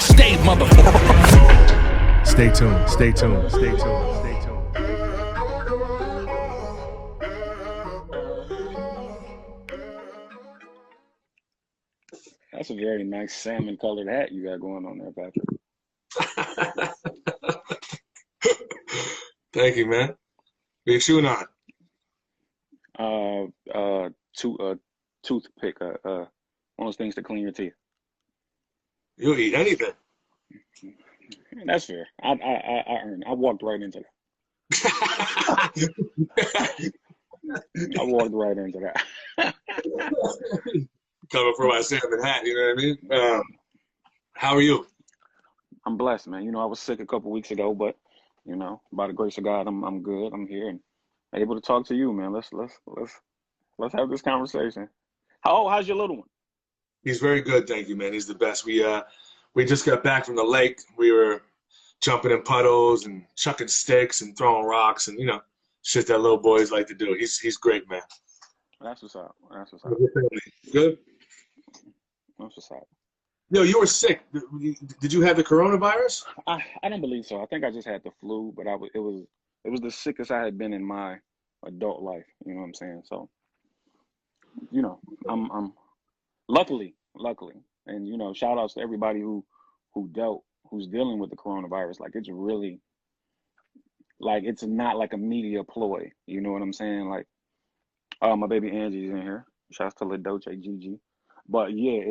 Stay, motherfucker. Stay tuned. Stay tuned. Stay tuned. Stay tuned. That's a very nice salmon-colored hat you got going on there, Patrick. Thank you, man. What you chewing on? Toothpick, one of those things to clean your teeth. You'll eat anything. That's fair. I earned. I walked right into that. I walked right into that. Coming for my salmon hat, you know what I mean? How are you? I'm blessed, man. You know, I was sick a couple weeks ago, but you know, by the grace of God, I'm good. I'm here and able to talk to you, man. Let's have this conversation. How's your little one? He's very good, thank you, man. He's the best. We just got back from the lake. We were jumping in puddles and chucking sticks and throwing rocks and, you know, shit that little boys like to do. He's great, man. That's what's up. That's what's up. Good? That's what's up. Yo, you were sick. Did you have the coronavirus? I don't believe so. I think I just had the flu, but it was the sickest I had been in my adult life. You know what I'm saying? So, you know, I'm luckily, and you know, shout outs to everybody who's dealing with the coronavirus. Like it's really, like it's not like a media ploy. You know what I'm saying? Like, my baby Angie's in here. Shouts to La Dolce Gigi. But yeah,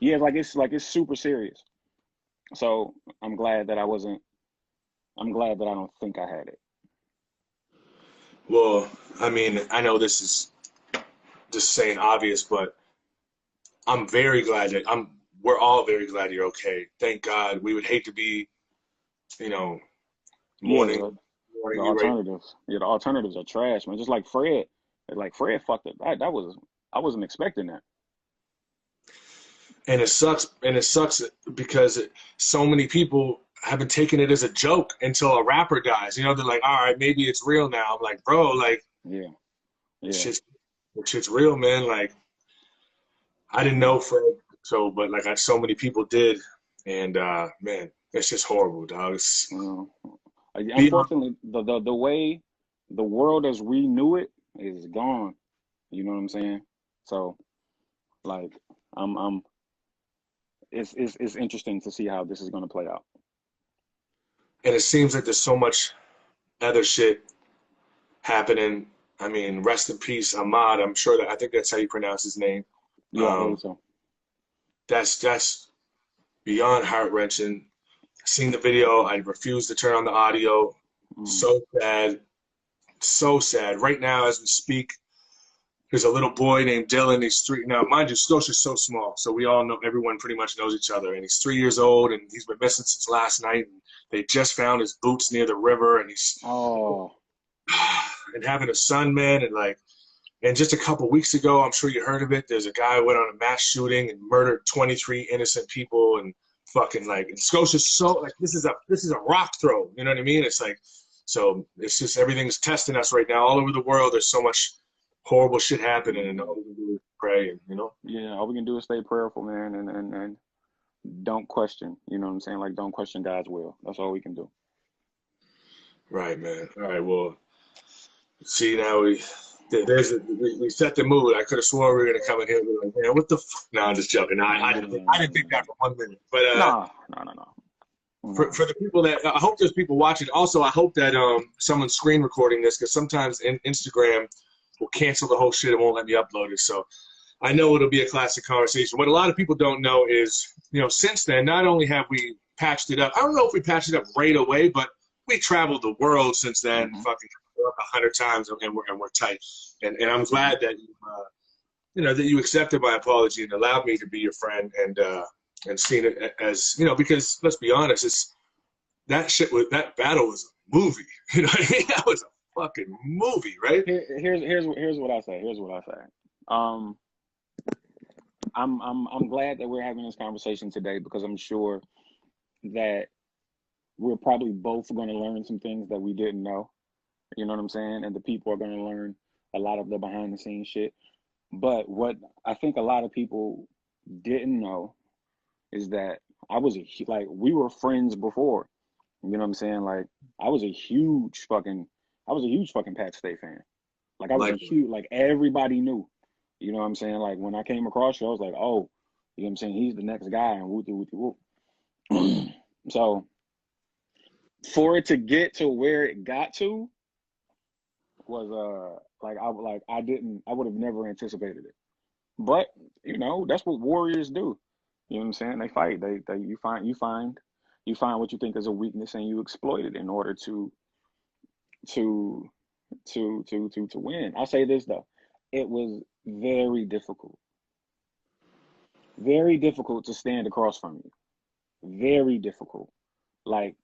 it's super serious. So I'm glad that I don't think I had it. Well, I mean, I know this is just saying obvious, but I'm very glad we're all very glad you're okay. Thank God. We would hate to be, you know, mourning the alternatives. Yeah, the alternatives are trash, man. Just like Fred. Like Fred fucked it. I wasn't expecting that. And it sucks because so many people have been taking it as a joke until a rapper dies. You know, they're like, all right, maybe it's real now. I'm like, bro, like, yeah. Shit's real, man. Like, I didn't know Fred, but like, so many people did, and man, it's just horrible, dog. Unfortunately, the way the world as we knew it is gone. You know what I'm saying? So, like, it's interesting to see how this is going to play out. And it seems like there's so much other shit happening. I mean, rest in peace, Ahmad. I think that's how you pronounce his name. Yeah, I believe so. That's beyond heart wrenching. Seen the video. I refuse to turn on the audio. So sad. So sad. Right now, as we speak, there's a little boy named Dylan. He's 3. Now, mind you, Scotia's so small, so we all know, everyone pretty much knows each other. And he's 3 years old, and he's been missing since last night. And they just found his boots near the river, and he's and having a son, man, and just a couple weeks ago, I'm sure you heard of it. There's a guy who went on a mass shooting and murdered 23 innocent people, and fucking like, and Scotia's so like, this is a rock throw. You know what I mean? It's like, so it's just everything's testing us right now all over the world. There's so much horrible shit happening, and all we can do is pray, and, you know? Yeah, all we can do is stay prayerful, man, and don't question, you know what I'm saying? Like, don't question God's will. That's all we can do. Right, man. All right, well, see, now we set the mood. I could have swore we were going to come in here and be like, man, what the fuck? No, I'm just joking. No, I didn't think that for 1 minute. But no. For the people that, I hope there's people watching. Also, I hope that someone's screen recording this, because sometimes Instagram will cancel the whole shit and won't let me upload it. So I know it'll be a classic conversation. What a lot of people don't know is, you know, since then, not only have we patched it up, I don't know if we patched it up right away, but we traveled the world since then, fucking 100 times, and we're tight. And I'm glad that that you accepted my apology and allowed me to be your friend, and seen it as, you know, because let's be honest, that battle was a movie. You know what I mean? That was a fucking movie, right? Here's what I say. I'm glad that we're having this conversation today, because I'm sure that we're probably both going to learn some things that we didn't know. You know what I'm saying? And the people are going to learn a lot of the behind the scenes shit. But what I think a lot of people didn't know is that I was like, we were friends before. You know what I'm saying? Like, I was a huge fucking Pat Stay fan. Like, I was a huge, like, everybody knew. You know what I'm saying? Like, when I came across you, I was like, oh, you know what I'm saying? He's the next guy, and whoop. So, for it to get to where it got to was, like, I would have never anticipated it. But, you know, that's what warriors do. You know what I'm saying? They fight. You find what you think is a weakness and you exploit it in order to win. I'll say this though. It was very difficult to stand across from you. Very difficult. Like,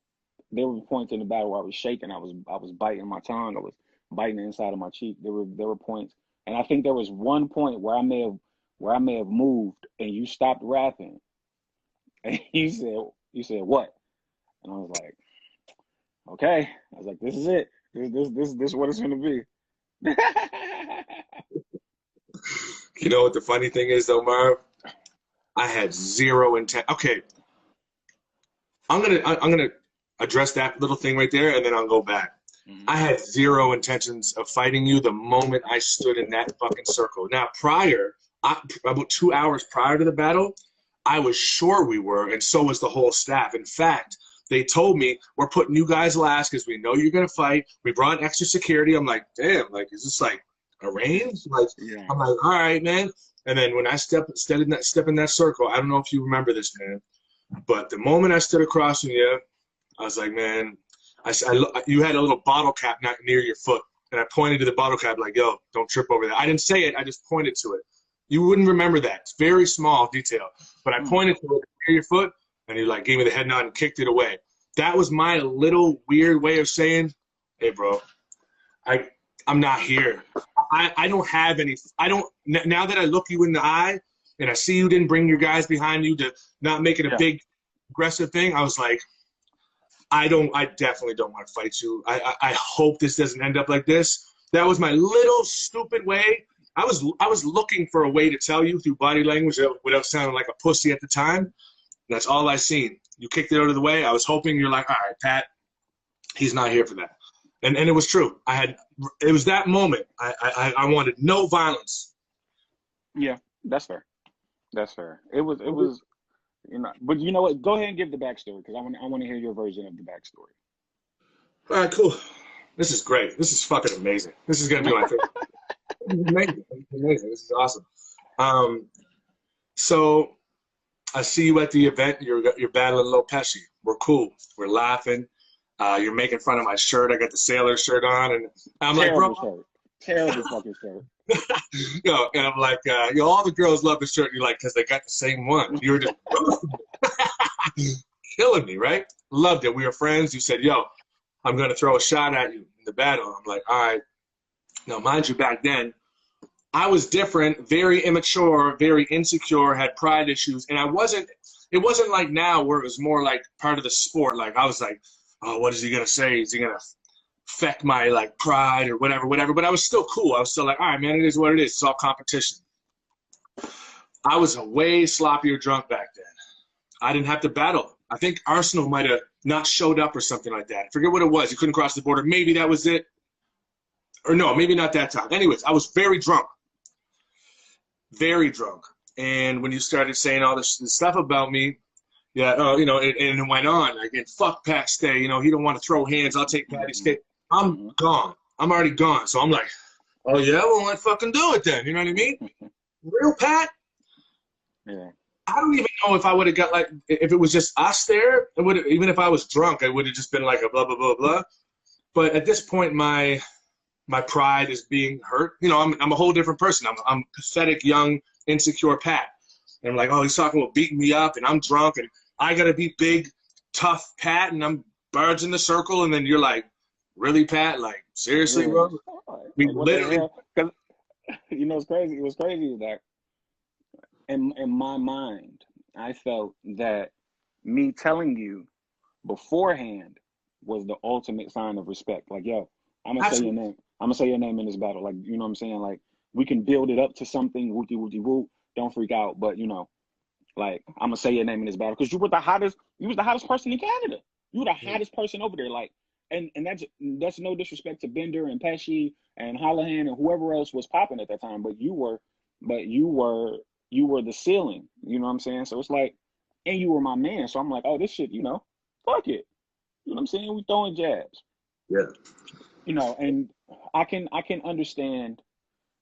there were points in the battle where I was shaking. I was biting my tongue. I was biting the inside of my cheek. There were points, and I think there was one point where I may have moved, and you stopped rapping, and you said what? And I was like, okay. I was like, this is it. This is what it's gonna be. You know what the funny thing is though, Marv? I had zero intent. Okay, I'm gonna address that little thing right there, and then I'll go back. I had zero intentions of fighting you the moment I stood in that fucking circle. Now, about 2 hours prior to the battle, I was sure we were, and so was the whole staff. In fact, they told me, we're putting you guys last because we know you're going to fight. We brought extra security. I'm like, damn, like, is this like arranged? Like, yeah. I'm like, all right, man. And then when I step in that circle, I don't know if you remember this, man, but the moment I stood across from you, I was like, man, you had a little bottle cap not near your foot. And I pointed to the bottle cap like, yo, don't trip over that. I didn't say it. I just pointed to it. You wouldn't remember that. It's very small detail. But I pointed to it near your foot, and he like gave me the head nod and kicked it away. That was my little weird way of saying, hey, bro, I'm not here. I don't have any. Now that I look you in the eye and I see you didn't bring your guys behind you to not make it a big aggressive thing, I was like, I definitely don't want to fight you. I hope this doesn't end up like this. That was my little stupid way. I was looking for a way to tell you through body language without sounding like a pussy at the time. That's all I seen. You kicked it out of the way. I was hoping you're like, all right, Pat, he's not here for that. And it was true. It was that moment. I wanted no violence. Yeah, that's fair. That's fair. It was, you know, but you know what? Go ahead and give the backstory, because I want to hear your version of the backstory. All right, cool. This is great. This is fucking amazing. This is gonna be my favorite. Amazing. This is awesome. So I see you at the event. You're battling Lil Pesci. We're cool. We're laughing. You're making fun of my shirt. I got the sailor shirt on, and I'm Terrible like, bro, shirt. Terrible fucking shirt. And I'm like, all the girls love the shirt. And you're like, because they got the same one. You were just killing me, right? Loved it. We were friends. You said, yo, I'm going to throw a shot at you in the battle. I'm like, all right. Now, mind you, back then, I was different, very immature, very insecure, had pride issues. And it wasn't like now where it was more like part of the sport. Like, I was like, oh, what is he going to say? Is he going to affect my like pride or whatever? But I was still cool. I was still like, all right, man, it is what it is. It's all competition. I was a way sloppier drunk back then. I didn't have to battle. I think Arsenal might have not showed up or something like that. I forget what it was. You couldn't cross the border. Maybe that was it. Or no, maybe not that time. Anyways, I was very drunk. Very drunk. And when you started saying all this stuff about me, yeah, you know, and it went on. Like, and fuck Pat Stay. You know, he don't want to throw hands. I'll take Patty Stay. I'm gone. I'm already gone. So I'm like, oh, yeah? Well, let's fucking do it then. You know what I mean? Real Pat? Yeah. I don't even know if I would have got, like, if it was just us there, it would even if I was drunk, it would have just been like a blah, blah, blah, blah. But at this point, my pride is being hurt. You know, I'm a whole different person. I'm pathetic, young, insecure Pat. And I'm like, oh, he's talking about beating me up, and I'm drunk, and I got to be big, tough Pat, and I'm birds in the circle. And then you're like, really, Pat? Like, seriously, bro? We literally. Because, you know, it's crazy. It was crazy that in my mind, I felt that me telling you beforehand was the ultimate sign of respect. Like, yo, I'm going to say your name. I'm going to say your name in this battle. Like, you know what I'm saying? Like, we can build it up to something, whoopty-whoopty-whoop. Don't freak out. But, you know, Like, I'm gonna say your name in this battle because you was the hottest person in Canada. You were the hottest person over there. Like, and that's no disrespect to Bender and Pesci and Holohan and whoever else was popping at that time, but you were the ceiling. You know what I'm saying? So it's like, and you were my man. So I'm like, oh, this shit, fuck it. You know what I'm saying? We throwing jabs. Yeah. And I can understand.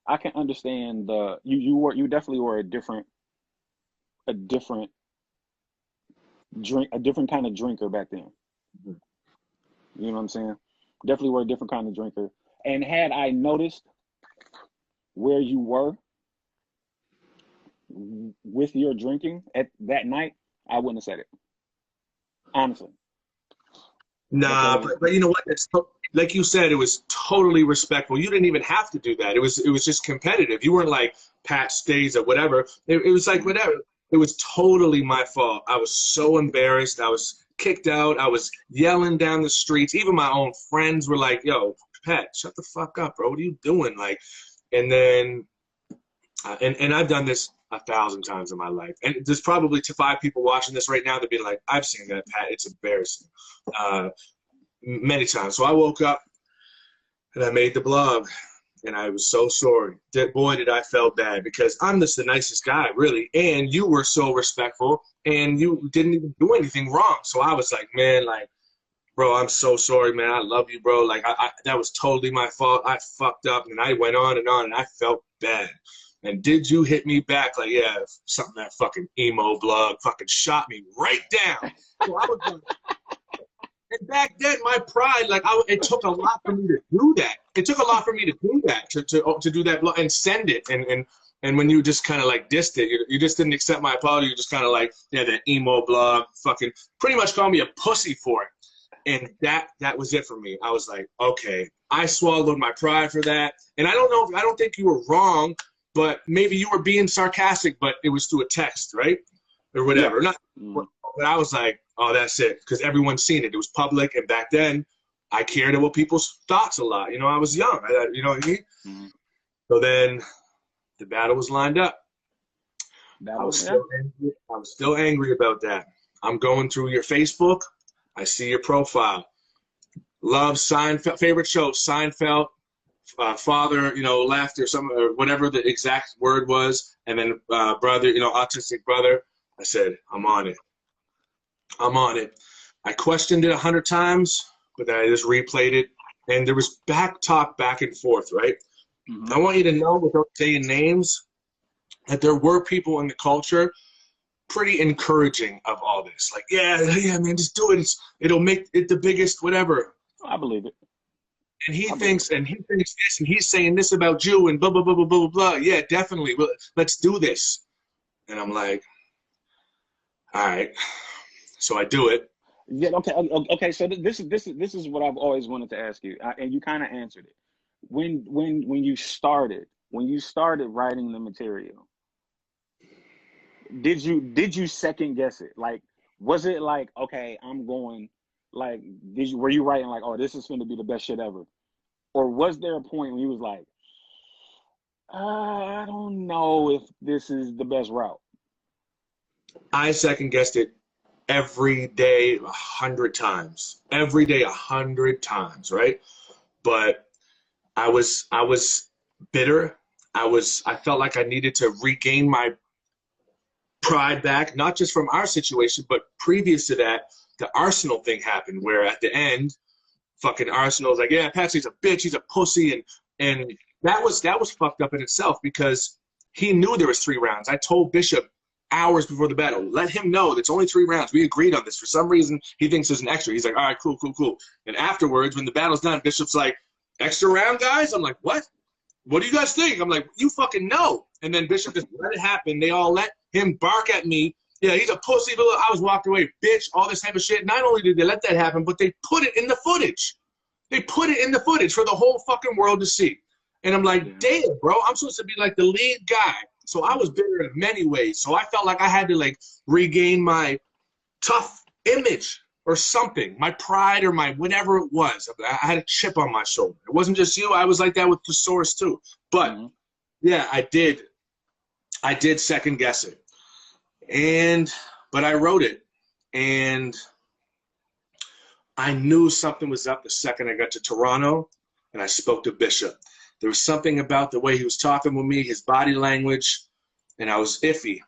I can understand you definitely were a different kind of drinker back then. Mm-hmm. You know what I'm saying? Definitely were a different kind of drinker. And had I noticed where you were with your drinking at that night, I wouldn't have said it. Honestly. Nah, but you know what? It's like you said, it was totally respectful. You didn't even have to do that. It was just competitive. You weren't like Pat stays or whatever. It was like whatever. It was totally my fault. I was so embarrassed. I was kicked out. I was yelling down the streets. Even my own friends were like, "Yo, Pat, shut the fuck up, bro. What are you doing?" Like, and then, and I've done this 1,000 times in my life. And there's probably 5 people watching this right now that be like, "I've seen that, Pat. It's embarrassing." Many times. So I woke up and I made the blog. And I was so sorry. Boy, did I feel bad because I'm just the nicest guy, really. And you were so respectful, and you didn't even do anything wrong. So I was like, man, like, bro, I'm so sorry, man. I love you, bro. Like, that was totally my fault. I fucked up, and I went on, and I felt bad. And did you hit me back? Like, yeah, something that fucking emo blog fucking shot me right down. So I was like, and back then, my pride, like, it took a lot for me to do that. It took a lot for me to do that, to do that blog and send it. And when you just kind of like dissed it, you just didn't accept my apology. You just kind of like, yeah, that emo blog, fucking pretty much called me a pussy for it. And that was it for me. I was like, okay, I swallowed my pride for that. And I don't think you were wrong, but maybe you were being sarcastic, but it was through a text, right? Or whatever. Yeah. But I was like, oh, that's it. Because everyone's seen it. It was public. And back then, I cared about people's thoughts a lot. You know, I was young. You know what I mean? Mm-hmm. So then the battle was lined up. I was still angry about that. I'm going through your Facebook. I see your profile. Love Seinfeld. Favorite show, Seinfeld. Father, left or something, or whatever the exact word was. And then brother, autistic brother. I said, I'm on it. I'm on it. I questioned it 100 times, but then I just replayed it. And there was back and forth, right? Mm-hmm. I want you to know, without saying names, that there were people in the culture pretty encouraging of all this. Like, yeah, man, just do it. It'll make it the biggest whatever. I believe it. And he thinks this, and he's saying this about you, and blah, blah, blah, blah, blah, blah. Yeah, definitely. Well, let's do this. And I'm like, all right. So I do it. Yeah. Okay. So this is what I've always wanted to ask you, and you kind of answered it. When you started writing the material, did you second guess it? Like, was it like, okay, I'm going, like, were you writing like, oh, this is going to be the best shit ever, or was there a point when you was like, I don't know if this is the best route? I second guessed it every day 100 times. Every day 100 times, right? But I was bitter. I felt like I needed to regain my pride back, not just from our situation, but previous to that, the Arsenal thing happened where at the end, fucking Arsenal's like, yeah, Patsy's a bitch, he's a pussy, and that was fucked up in itself because he knew there was 3 rounds. I told Bishop hours before the battle, let him know it's only 3 rounds. We agreed on this. For some reason, he thinks there's an extra. He's like, all right, cool. And afterwards, when the battle's done, Bishop's like, extra round, guys? I'm like, what? What do you guys think? I'm like, you fucking know. And then Bishop just let it happen. They all let him bark at me. Yeah, he's a pussy. I was walking away, bitch, all this type of shit. Not only did they let that happen, but they put it in the footage. They put it in the footage for the whole fucking world to see. And I'm like, damn, bro, I'm supposed to be like the lead guy. So I was bitter in many ways. So I felt like I had to like regain my tough image or something, my pride or my whatever it was. I had a chip on my shoulder. It wasn't just you. I was like that with the source too. But yeah, I did second guess it. But I wrote it, and I knew something was up the second I got to Toronto, and I spoke to Bishop. There was something about the way he was talking with me, his body language, and I was iffy.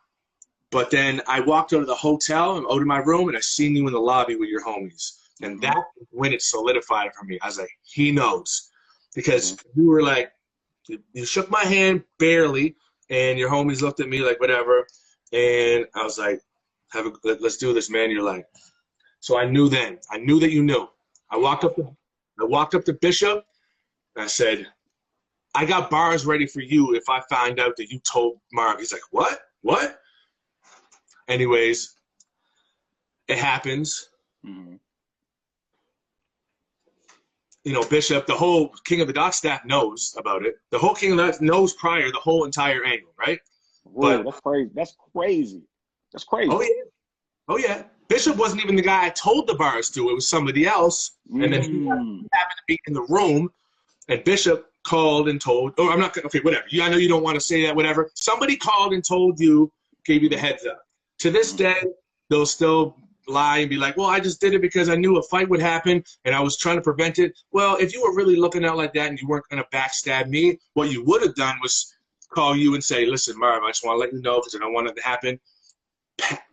But then I walked out of the hotel and out of my room, and I seen you in the lobby with your homies. And that when it solidified for me. I was like, he knows. Because you were like, you shook my hand barely, and your homies looked at me like, whatever. And I was like, let's do this, man. You're like, so I knew then. I knew that you knew. I walked up to Bishop, and I said, I got bars ready for you if I find out that you told Marv. He's like, what? What? Anyways, it happens. You know, Bishop, the whole King of the Dot staff knows about it. The whole King of the Dot knows prior the whole entire angle, right? Whoa, that's crazy. That's crazy. That's crazy. Oh, yeah. Oh, yeah. Bishop wasn't even the guy I told the bars to. It was somebody else. And then he happened to be in the room, and Bishop called and told, oh, I'm not going to, okay, whatever. I know you don't want to say that, whatever. Somebody called and told you, gave you the heads up. To this day, they'll still lie and be like, well, I just did it because I knew a fight would happen and I was trying to prevent it. Well, if you were really looking out like that and you weren't going to backstab me, what you would have done was call you and say, listen, Marv, I just want to let you know because I don't want it to happen.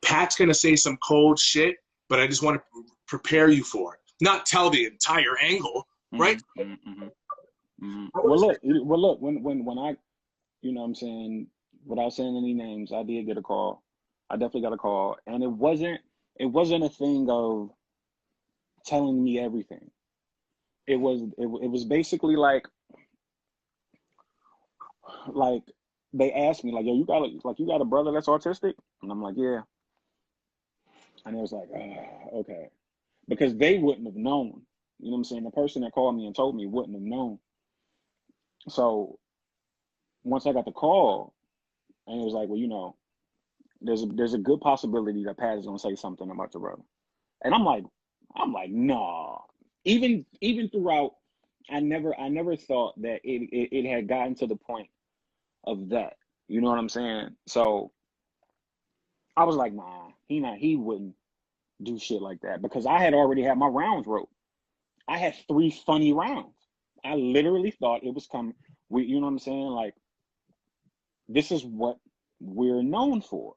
Pat's going to say some cold shit, but I just want to prepare you for it. Not tell the entire angle, right? Well, look, when I, you know what I'm saying, without saying any names, I did get a call. I definitely got a call, and it wasn't a thing of telling me everything. It was basically like they asked me like, yo, you got a brother that's autistic? And I'm like, yeah. And it was like, okay, because they wouldn't have known. You know what I'm saying? The person that called me and told me wouldn't have known. So once I got the call, and it was like, well, you know, there's a good possibility that Pat is gonna say something about your brother. And I'm like, nah. Even throughout, I never thought that it had gotten to the point of that. You know what I'm saying? So I was like, nah, he wouldn't do shit like that, because I had already had my rounds wrote. I had 3 funny rounds. I literally thought it was coming. You know what I'm saying? Like, this is what we're known for.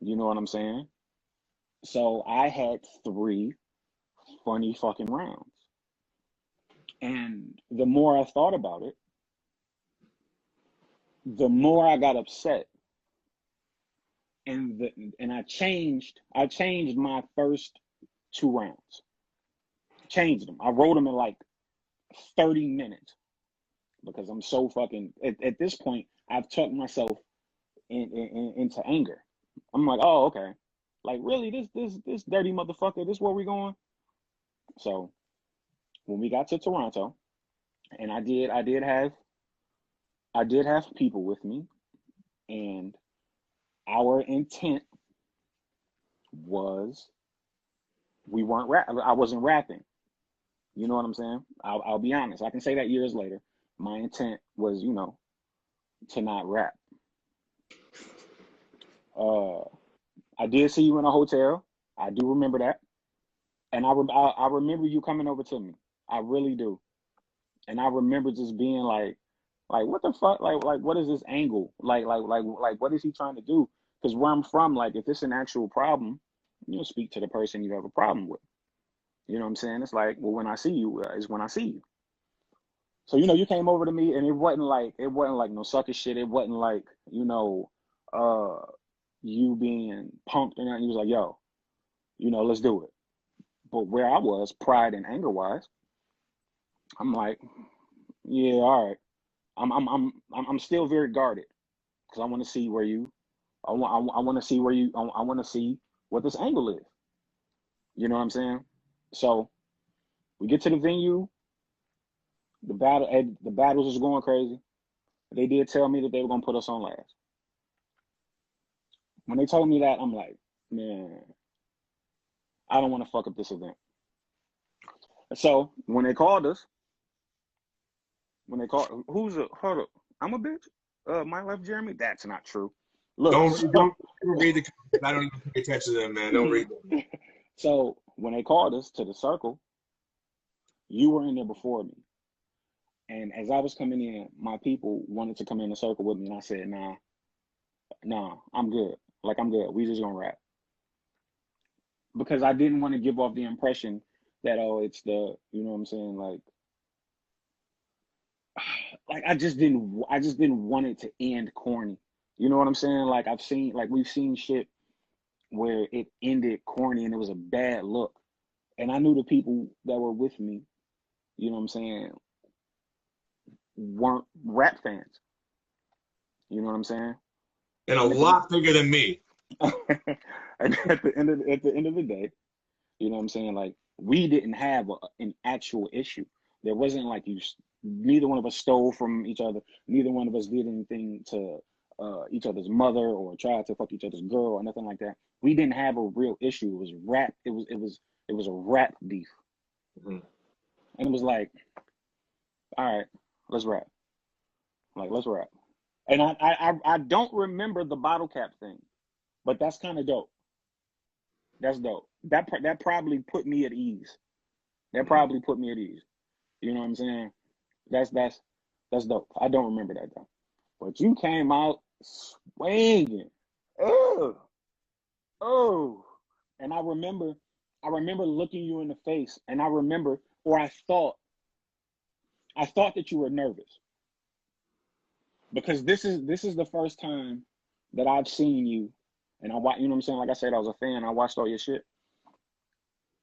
You know what I'm saying? So I had 3 funny fucking rounds. And the more I thought about it, the more I got upset. And I changed my first 2 rounds. Changed them. I wrote them in like 30 minutes because I'm so fucking, at this point, I've tucked myself into anger. I'm like, oh, okay. Like, really, this dirty motherfucker, this where we going? So when we got to Toronto, and I did have people with me, and our intent was we weren't I wasn't rapping. You know what I'm saying? I'll be honest. I can say that years later. My intent was, you know, to not rap. I did see you in a hotel. I do remember that. And I remember you coming over to me. I really do. And I remember just being like what the fuck? Like what is this angle? Like what is he trying to do? Because where I'm from, like, if it's an actual problem, you'll speak to the person you have a problem with. You know what I'm saying? It's like, well, when I see you is when I see you. So, you know, you came over to me, and it wasn't like no sucker shit. It wasn't like, you know, you being punked, and he was like, yo, you know, let's do it. But where I was, pride and anger wise, I'm like, yeah, all right. I'm still very guarded, because I want to see where you, I want to see where you, I want to see what this angle is. You know what I'm saying? So we get to the venue. The battles was going crazy. They did tell me that they were gonna put us on last. When they told me that, I'm like, man, I don't want to fuck up this event. So when they called us, hold up, I'm a bitch. My life, Jeremy. That's not true. Look, don't read the comments. I don't even pay attention to them, man. Don't read them. So when they called us to the circle, you were in there before me. And as I was coming in, my people wanted to come in the circle with me, and I said, nah, I'm good. Like, I'm good. We just gonna rap. Because I didn't want to give off the impression that, oh, it's the, you know what I'm saying, like I just didn't want it to end corny. You know what I'm saying? Like we've seen shit where it ended corny and it was a bad look. And I knew the people that were with me, you know what I'm saying, weren't rap fans. You know what I'm saying? And a lot bigger than me. And at the end of the day, you know what I'm saying, like, we didn't have an actual issue. There wasn't like neither one of us stole from each other. Neither one of us did anything to each other's mother or tried to fuck each other's girl or nothing like that. We didn't have a real issue. It was rap. It was a rap beef. Mm-hmm. And it was like, all right, let's rap. Like, let's rap. And I don't remember the bottle cap thing, but that's kind of dope. That's dope. That probably put me at ease. That probably put me at ease. You know what I'm saying? That's dope. I don't remember that though. But you came out swinging. Oh. And I remember looking you in the face, and I thought that you were nervous. Because this is the first time that I've seen you, and you know what I'm saying? Like I said, I was a fan. I watched all your shit.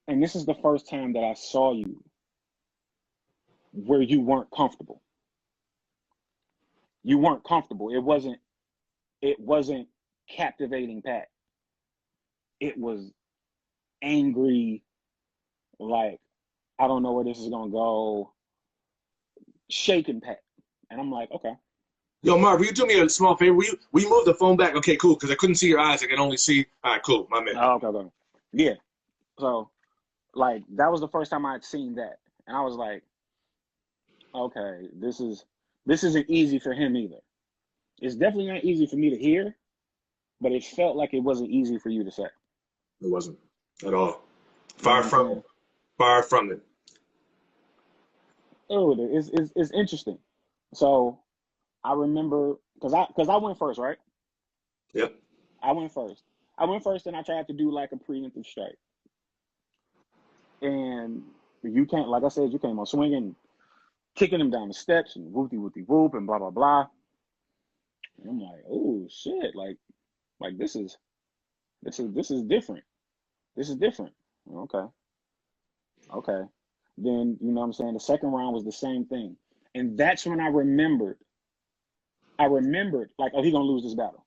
And this is the first time that I saw you where you weren't comfortable. You weren't comfortable. It wasn't captivating Pat. It was angry, like, I don't know where this is gonna go, shaking Pat. And I'm like, okay. Yo, Marv, will you do me a small favor? Will you move the phone back? Okay, cool, because I couldn't see your eyes. I can only see. All right, cool, my man. Oh, okay. Yeah. So, like, that was the first time I'd seen that. And I was like, okay, this isn't easy for him either. It's definitely not easy for me to hear, but it felt like it wasn't easy for you to say. It wasn't at all. Far from it. Far from it. Oh, it's interesting. So I remember because I went first, right? Yep. I went first, and I tried to do like a preemptive strike. And you can't, like I said, you came on swinging, kicking him down the steps and whoop and blah blah blah. And I'm like, oh shit, like this is different. This is different. Okay. Then, you know what I'm saying, the second round was the same thing. And that's when I remembered like, oh, he's gonna lose this battle.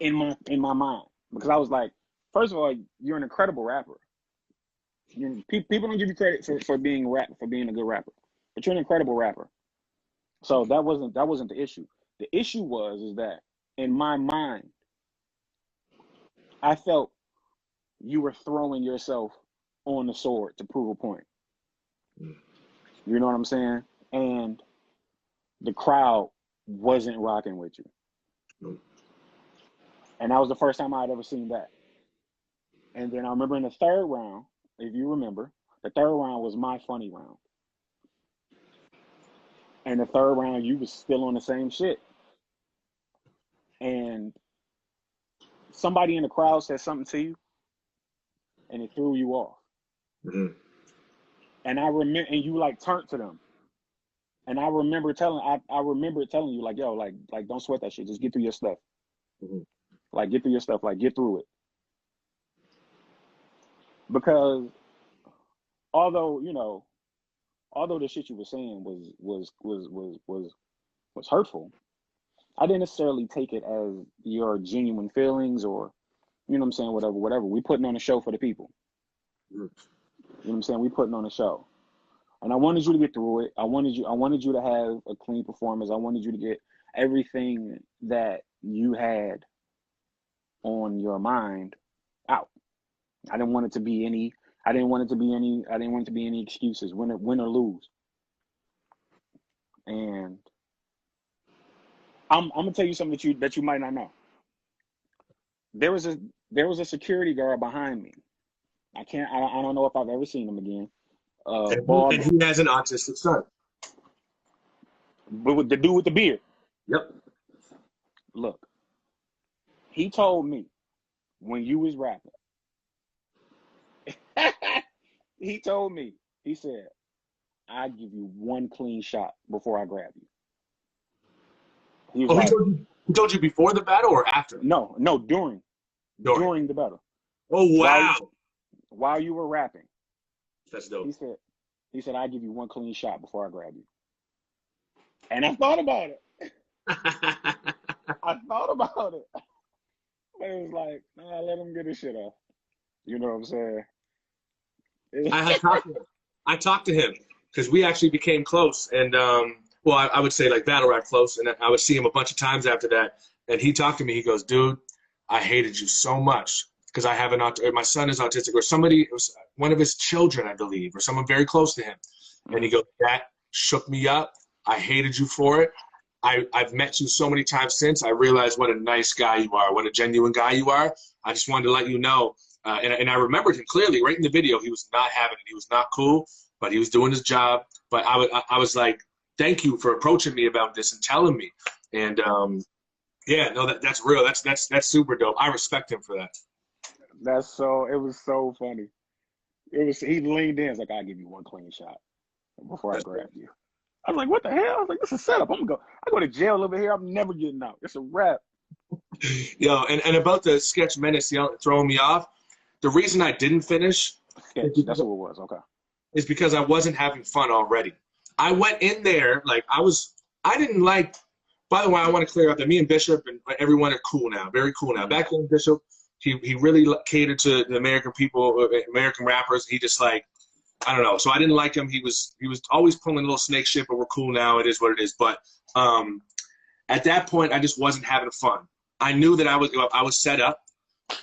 In my mind. Because I was like, first of all, you're an incredible rapper. People don't give you credit for being a good rapper. But you're an incredible rapper. So that wasn't the issue. The issue is that in my mind, I felt you were throwing yourself on the sword to prove a point. You know what I'm saying? And the crowd wasn't rocking with you. And that was the first time I'd ever seen that. And then I remember in the third round, if you remember, the third round was my funny round. And the third round, you was still on the same shit. And somebody in the crowd said something to you, and it threw you off. Mm-hmm. And I remember, and you like turned to them. And I remember telling you, like, yo, like don't sweat that shit. Just get through your stuff. Mm-hmm. Like, get through your stuff. Like, get through it. Because although the shit you were saying was hurtful, I didn't necessarily take it as your genuine feelings or, you know what I'm saying, whatever. We putting on a show for the people. You know what I'm saying? We putting on a show. And I wanted you to get through it. I wanted you to have a clean performance. I wanted you to get everything that you had on your mind out. I didn't want it to be any excuses, win or lose. And I'm gonna tell you something that you might not know. there was a security guard behind me. I don't know if I've ever seen him again. And he has an autistic son. But with the dude with the beard. Yep. Look, he told me when you was rapping, he told me, he said, I give you one clean shot before I grab you. He was he told you before the battle or after? No, during the battle. Oh, wow. While you were rapping. That's dope. He said, I give you one clean shot before I grab you. And I thought about it. I thought about it. But it was like, nah, let him get his shit off. You know what I'm saying? I talked to him because we actually became close. And, well, I would say like battle rap close. And I would see him a bunch of times after that. And he talked to me. He goes, dude, I hated you so much because I have my son is autistic, or somebody, it was one of his children, I believe, or someone very close to him. And he goes, that shook me up. I hated you for it. I've met you so many times since. I realized what a nice guy you are, what a genuine guy you are. I just wanted to let you know. And I remembered him clearly right in the video. He was not having it. He was not cool, but he was doing his job. But I was like, thank you for approaching me about this and telling me. And yeah, no, that's real. That's super dope. I respect him for that. It was so funny. He leaned in, like, I'll give you one clean shot before I grab you. I was like, what the hell? I was like, this is a setup. I go to jail over here. I'm never getting out. It's a wrap. Yo, and about the sketch menace throwing me off, the reason I didn't finish that's what it was. Okay. Is because I wasn't having fun already. I went in there, like, I didn't like, by the way, I want to clear up that me and Bishop and everyone are cool now, very cool now. Back then, Bishop, he really catered to the American people, American rappers. He just like, I don't know. So I didn't like him. He was always pulling a little snake shit, but we're cool now. It is what it is. But at that point, I just wasn't having fun. I knew that I was set up.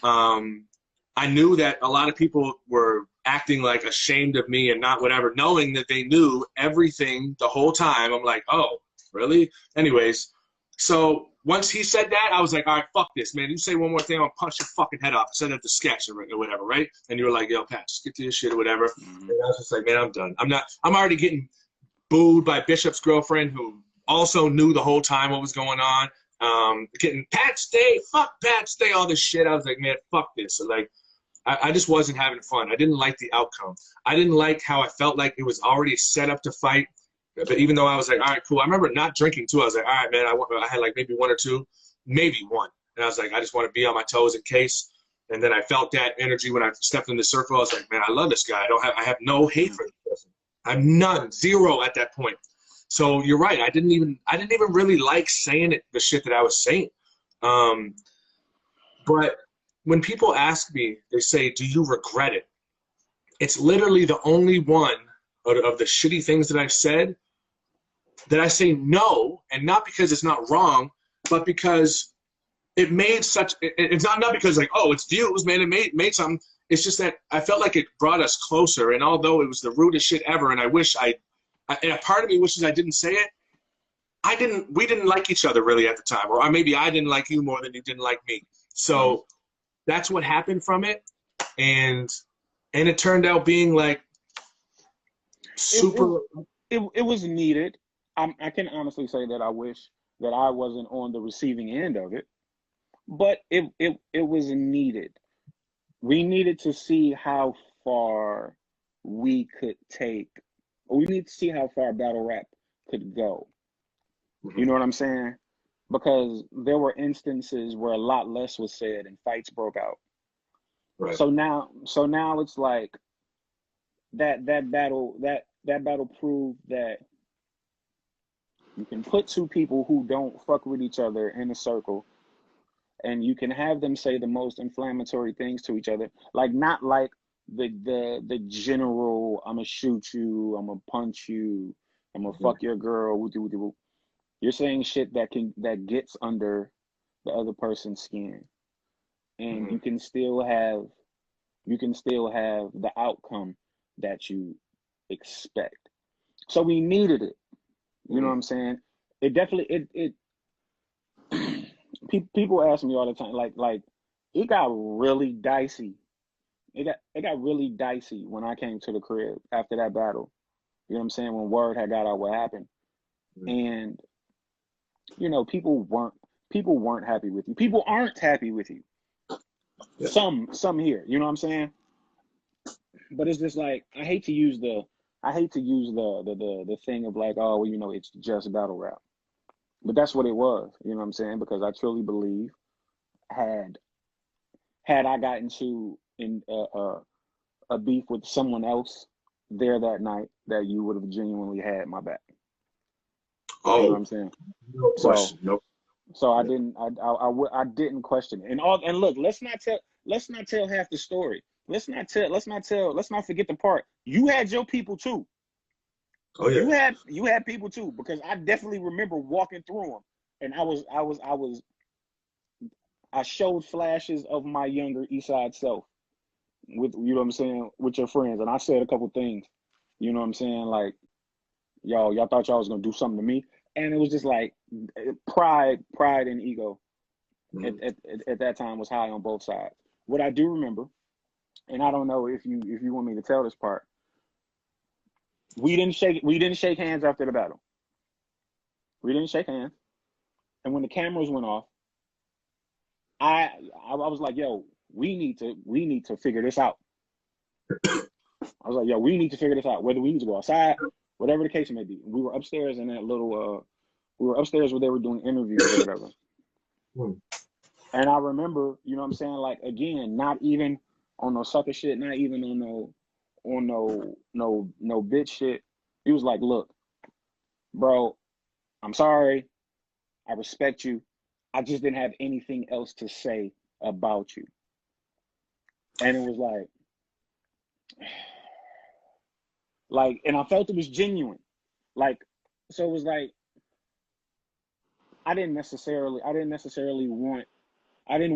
I knew that a lot of people were acting like ashamed of me and not whatever, knowing that they knew everything the whole time. I'm like, oh, really? Anyways, so once he said that, I was like, all right, fuck this, man. You say one more thing, I'm gonna punch your fucking head off. I said that to sketch or whatever, right? And you were like, yo, Pat, just get to your shit or whatever. And I was just like, man, I'm done. I'm already getting booed by Bishop's girlfriend, who also knew the whole time what was going on. Getting Pat Stay, fuck Pat Stay, all this shit. I was like, man, fuck this. So like, I just wasn't having fun. I didn't like the outcome. I didn't like how I felt like it was already set up to fight. But even though I was like, all right, cool. I remember not drinking too. I was like, all right, man, I had like maybe one or two, maybe one. And I was like, I just want to be on my toes in case. And then I felt that energy when I stepped in the circle. I was like, man, I love this guy. I have no hate for this person. I have none, zero at that point. So you're right. I didn't even really like saying the shit that I was saying. But when people ask me, they say, do you regret it? It's literally the only one of the shitty things that I've said that I say no, and not because it's not wrong, but because it made it's not because like, oh, it's views, man, it made something. It's just that I felt like it brought us closer, and although it was the rudest shit ever, and I wish and a part of me wishes I didn't say it, we didn't like each other really at the time, or maybe I didn't like you more than you didn't like me. So that's what happened from it, and it turned out being like super. It was needed. I can honestly say that I wish that I wasn't on the receiving end of it, but it was needed. We needed to see how far we could take. We need to see how far battle rap could go. You know what I'm saying? Because there were instances where a lot less was said and fights broke out. Right. So now it's like that battle proved that you can put two people who don't fuck with each other in a circle, and you can have them say the most inflammatory things to each other, like not like the general, I'm gonna shoot you, I'm gonna punch you, I'm gonna fuck your girl. You're saying shit that gets under the other person's skin, and you can still have the outcome that you expect. So we needed it. You know what I'm saying? It definitely people ask me all the time, like it got really dicey. It got really dicey when I came to the crib after that battle. You know what I'm saying? When word had got out what happened. And you know, people weren't happy with you. People aren't happy with you. Yeah. Some here, you know what I'm saying? But it's just like I hate to use the thing of like, oh well, you know, it's just battle rap. But that's what it was, you know what I'm saying? Because I truly believe had I gotten to in a beef with someone else there that night, that you would have genuinely had my back. Oh, you know what I'm saying? No question. Nope. So I didn't question it. And look, let's not tell half the story. Let's not forget the part. You had your people too. Oh yeah. You had people too, because I definitely remember walking through them, and I showed flashes of my younger East Side self with, you know what I'm saying, with your friends, and I said a couple things, you know what I'm saying, like, y'all thought y'all was gonna do something to me, and it was just like pride and ego at that time was high on both sides. What I do remember, and I don't know if you want me to tell this part, we didn't shake hands after the battle. We didn't shake hands, and when the cameras went off, I was like, yo, we need to figure this out. I was like, yo, we need to figure this out, whether we need to go outside, whatever the case may be. We were upstairs in that little, we were upstairs where they were doing interviews or whatever. And I remember, you know what I'm saying, like, again, not even on no sucker shit, not even on no bitch shit. He was like, look, bro, I'm sorry. I respect you. I just didn't have anything else to say about you. And it was like, and I felt it was genuine. Like, so it was like, I didn't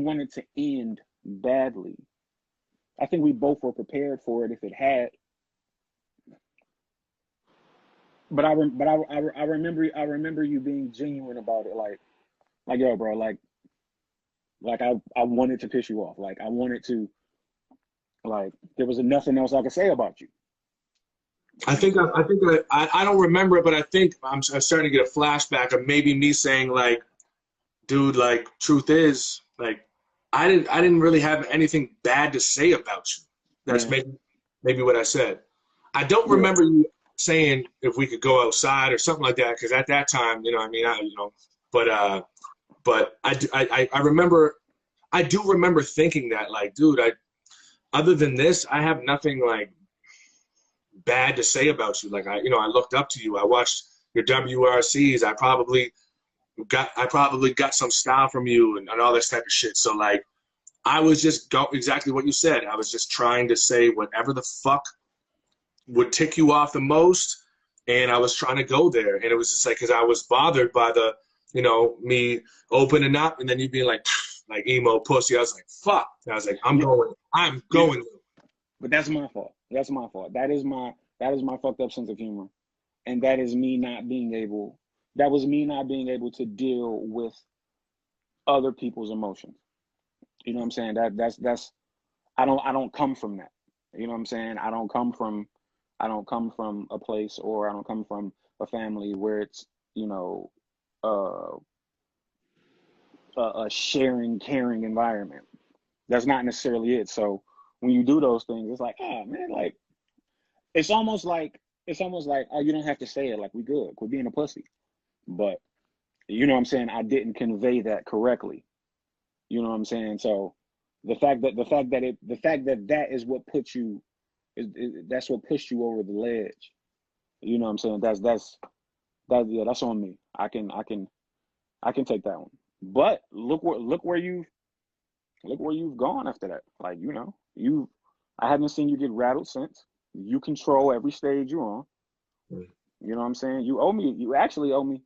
want it to end badly. I think we both were prepared for it if it had. But I remember you being genuine about it, like yo, bro, like I wanted to piss you off, like I wanted to, like there was nothing else I could say about you. I don't remember it, but I think I'm starting to get a flashback of maybe me saying like, dude, like truth is, like I didn't really have anything bad to say about you. That's maybe what I said. I don't remember you saying if we could go outside or something like that, because at that time, you know, I mean, but I remember, I do remember thinking that, like, dude, other than this, I have nothing like bad to say about you. Like, I looked up to you. I watched your WRCs. I probably got some style from you and all this type of shit. So like, I was just exactly what you said. I was just trying to say whatever the fuck would tick you off the most, and I was trying to go there. And it was just like, because I was bothered by the, you know, me opening up and then you being like emo pussy. I was like, fuck. And I was like, I'm going. But that's my fault. That's my fault. That is my fucked up sense of humor, and that is me not being able. That was me not being able to deal with other people's emotions. You know what I'm saying? That's I don't come from that. You know what I'm saying? I don't come from a place, or I don't come from a family where it's, you know, a sharing, caring environment. That's not necessarily it. So when you do those things, it's like, oh man, like it's almost like, oh, you don't have to say it, like we good, quit being a pussy. But you know what I'm saying, I didn't convey that correctly. You know what I'm saying? So the fact that is what put you, that's what pushed you over the ledge. You know what I'm saying? That's on me. I can take that one. But look where you've gone after that. Like, you know, I haven't seen you get rattled since. You control every stage you're on. You know what I'm saying? You actually owe me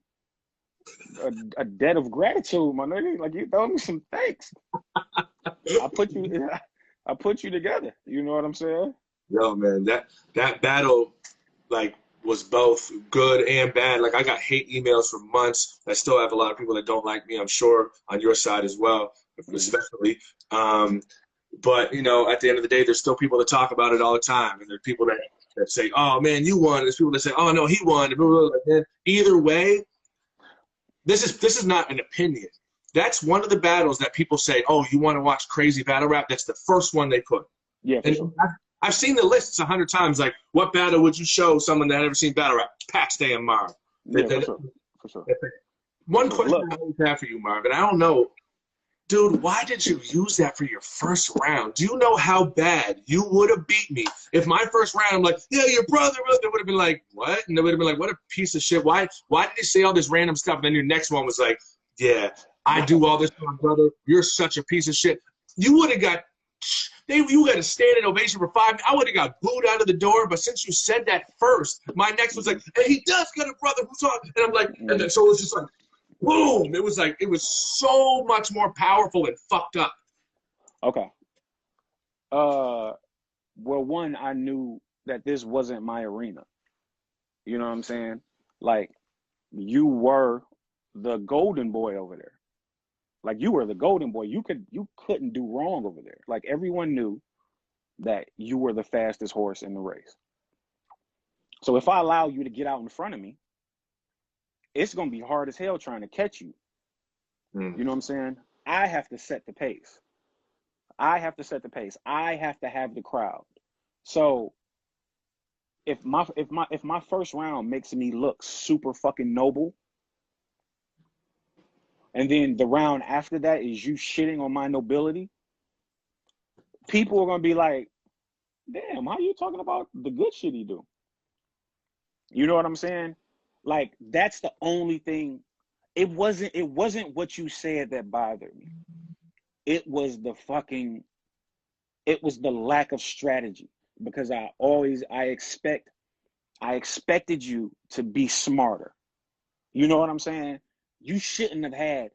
a debt of gratitude, my nigga. Like, you owe me some thanks. I put you together. You know what I'm saying? Yo, man, that battle, like, was both good and bad. Like, I got hate emails for months. I still have a lot of people that don't like me, I'm sure, on your side as well. especially. But you know, at the end of the day, there's still people that talk about it all the time, and there's people that say, "Oh man, you won." There's people that say, "Oh no, he won." Like, man, either way, this is not an opinion. That's one of the battles that people say, "Oh, you want to watch crazy battle rap?" That's the first one they put. Yeah, and sure. I've seen the lists 100 times. Like, what battle would you show someone that never seen battle rap? PatStay and Marv. Yeah, for sure. One question I always have for you, Marv, and I don't know, dude, why did you use that for your first round? Do you know how bad you would have beat me if my first round, I'm like, yeah, your brother, they would have been like, what? And they would have been like, what a piece of shit. Why did you say all this random stuff? And then your next one was like, yeah, I do all this for my brother. You're such a piece of shit. You would have got, you got a standing ovation for 5 minutes. I would have got booed out of the door, but since you said that first, my next was like, hey, he does got a brother who's on. And I'm like, and then, so it was just like, boom. It was like, it was so much more powerful and fucked up. Okay. Well, one, I knew that this wasn't my arena. You know what I'm saying? Like, you were the golden boy over there. Like, you were the golden boy. You couldn't do wrong over there. Like, everyone knew that you were the fastest horse in the race. So if I allow you to get out in front of me, it's going to be hard as hell trying to catch you. You know what I'm saying? I have to set the pace. I have to set the pace. I have to have the crowd. So if my first round makes me look super fucking noble, and then the round after that is you shitting on my nobility, people are going to be like, damn, how are you talking about the good shit he do? You know what I'm saying? Like, that's the only thing. It wasn't what you said that bothered me. It was the lack of strategy, because I expected you to be smarter. You know what I'm saying? You shouldn't have had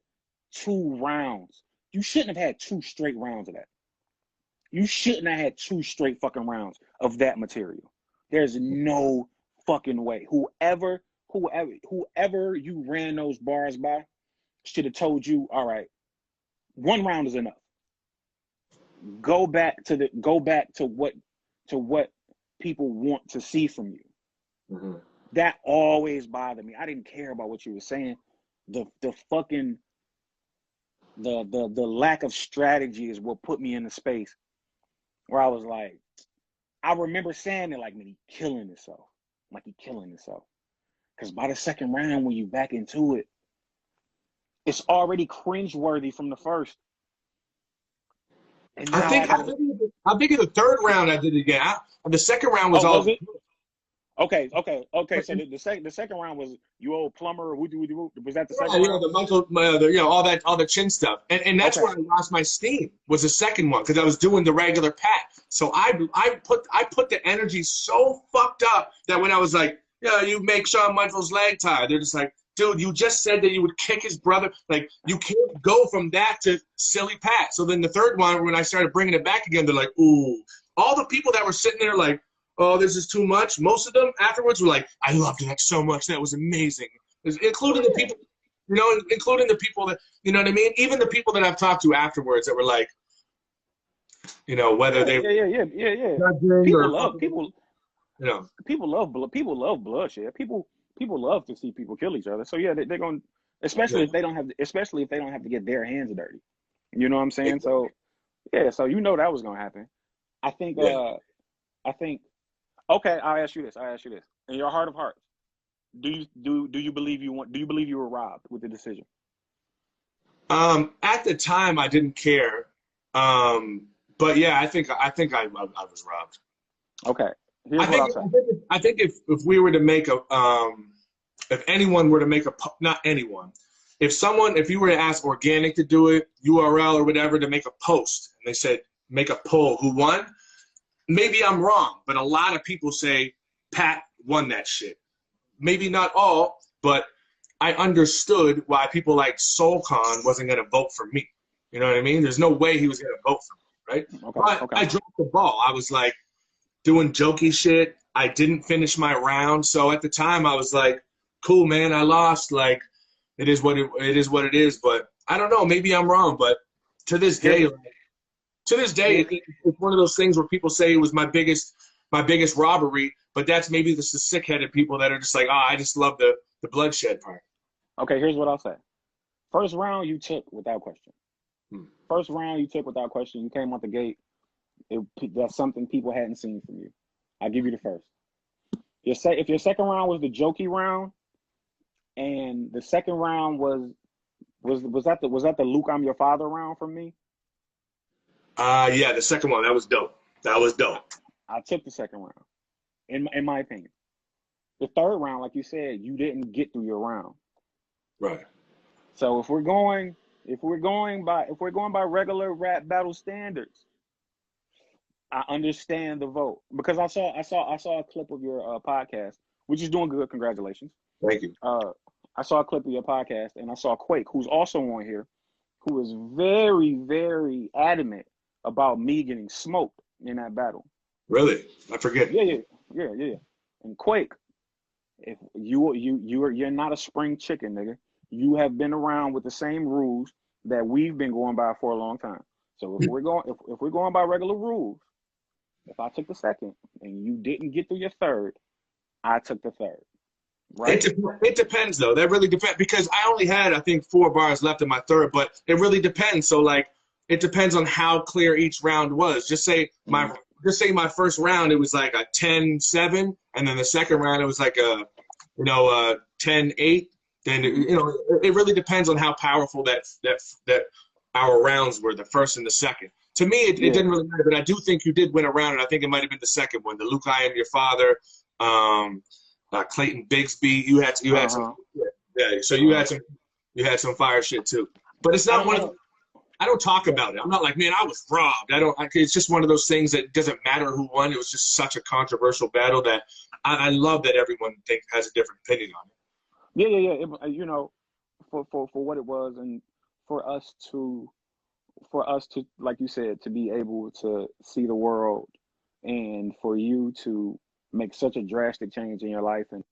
2 rounds. You shouldn't have had 2 straight rounds of that. You shouldn't have had 2 straight fucking rounds of that material. There's no fucking way. Whoever you ran those bars by should have told you, all right, 1 round is enough. Go back to what people want to see from you. Mm-hmm. That always bothered me. I didn't care about what you were saying. The lack of strategy is what put me in the space where I was like, I remember saying it like, man, he killing himself. Like, he killing himself. Because by the second round, when you back into it, it's already cringeworthy from the first. And I think in the third round I did it again. The second round was all. Was it? Okay. So the second round was you old plumber or woo. Was that the second round? All the chin stuff, and that's where I lost my steam. Was the second one, because I was doing the regular pat. So I put the energy so fucked up that when I was like, yeah, you make Shawn Michaels' leg tie, they're just like, dude, you just said that you would kick his brother. Like, you can't go from that to silly pat. So then the third one, when I started bringing it back again, they're like, ooh. All the people that were sitting there like, oh, this is too much. Most of them afterwards were like, I loved that so much. That was amazing. Including the people, including the people that, you know what I mean? Even the people that I've talked to afterwards that were like, whether they People love bloodshed. People love to see people kill each other. So yeah, they're going, especially if they don't have to get their hands dirty. You know what I'm saying? So yeah, so that was gonna happen. I think. Okay, I'll ask you this. In your heart of hearts, do you believe you were robbed with the decision? At the time, I didn't care. But yeah, I think I was robbed. Okay. I think if we were to make if anyone were to make not anyone, if you were to ask Organic to do it, URL or whatever, to make a post, and they said make a poll who won, maybe I'm wrong, but a lot of people say Pat won that shit. Maybe not all, but I understood why people like SoulCon wasn't going to vote for me. You know what I mean? There's no way he was going to vote for me, right? But I dropped the ball. I was like doing jokey shit. I didn't finish my round. So at the time I was like, cool, man, I lost. Like, it is what it is. But I don't know. Maybe I'm wrong, but to this day, it's one of those things where people say it was my biggest robbery, but that's maybe the sick-headed people that are just like, I just love the bloodshed part. Okay, here's what I'll say. First round you took without question. First round you took without question. You came out the gate. That's something people hadn't seen from you. I'll give you the first. If your second round was the jokey round, and the second round was that the Luke I'm your father round from me? Yeah, the second one, that was dope. That was dope. I took the second round, in my opinion. The third round, like you said, you didn't get through your round. Right. So if we're going by regular rap battle standards, I understand the vote, because I saw a clip of your podcast, which is doing good. Congratulations. Thank you. I saw a clip of your podcast, and I saw Quake, who's also on here, who is very, very adamant about me getting smoked in that battle. Really? I forget. Yeah. And Quake, if you're not a spring chicken, nigga. You have been around with the same rules that we've been going by for a long time. So if we're going by regular rules, if I took the second and you didn't get through your third, I took the third. Right? It depends though. That really depends, because I only had, I think, 4 bars left in my third, but it really depends. So like, it depends on how clear each round was. Just say my first round, it was like a 10-7, and then the second round it was like a 10-8. Then it really depends on how powerful that our rounds were, the first and the second. To me, it didn't really matter, but I do think you did win a round, and I think it might have been the second one, the Luke, I am your father, Clayton Bigsby. You had some, So you had some fire shit too. But it's not one of. I don't talk about it. I'm not like, man, I was robbed. It's just one of those things that doesn't matter who won. It was just such a controversial battle that I love that everyone has a different opinion on it. Yeah. For what it was, and for us to, like you said, to be able to see the world, and for you to make such a drastic change in your life, and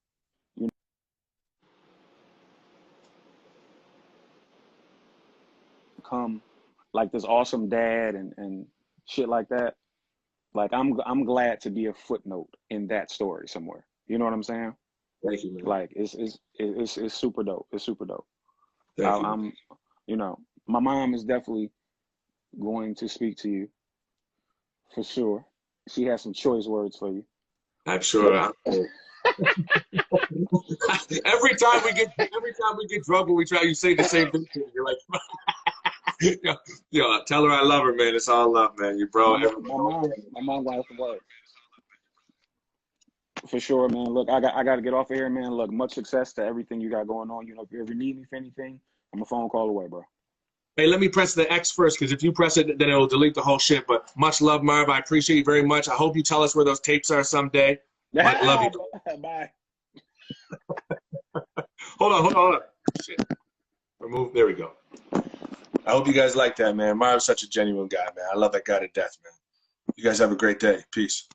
become like this awesome dad and shit like that. Like I'm glad to be a footnote in that story somewhere. You know what I'm saying? Thank you, man. Like it's super dope. It's super dope. Thank you. My mom is definitely going to speak to you for sure. She has some choice words for you. I'm sure. Every time we get drunk, we try, you say the same thing to me. You're like, tell her I love her, man. It's all love, man. You bro. My mom got some words. For sure, man. Look, I got to get off of here, man. Look, much success to everything you got going on. If you ever need me for anything, I'm a phone call away, bro. Hey, let me press the X first, because if you press it, then it'll delete the whole shit. But much love, Marv. I appreciate you very much. I hope you tell us where those tapes are someday. I love you. Bye. Hold on. Shit. Remove. There we go. I hope you guys like that, man. Marv's such a genuine guy, man. I love that guy to death, man. You guys have a great day. Peace.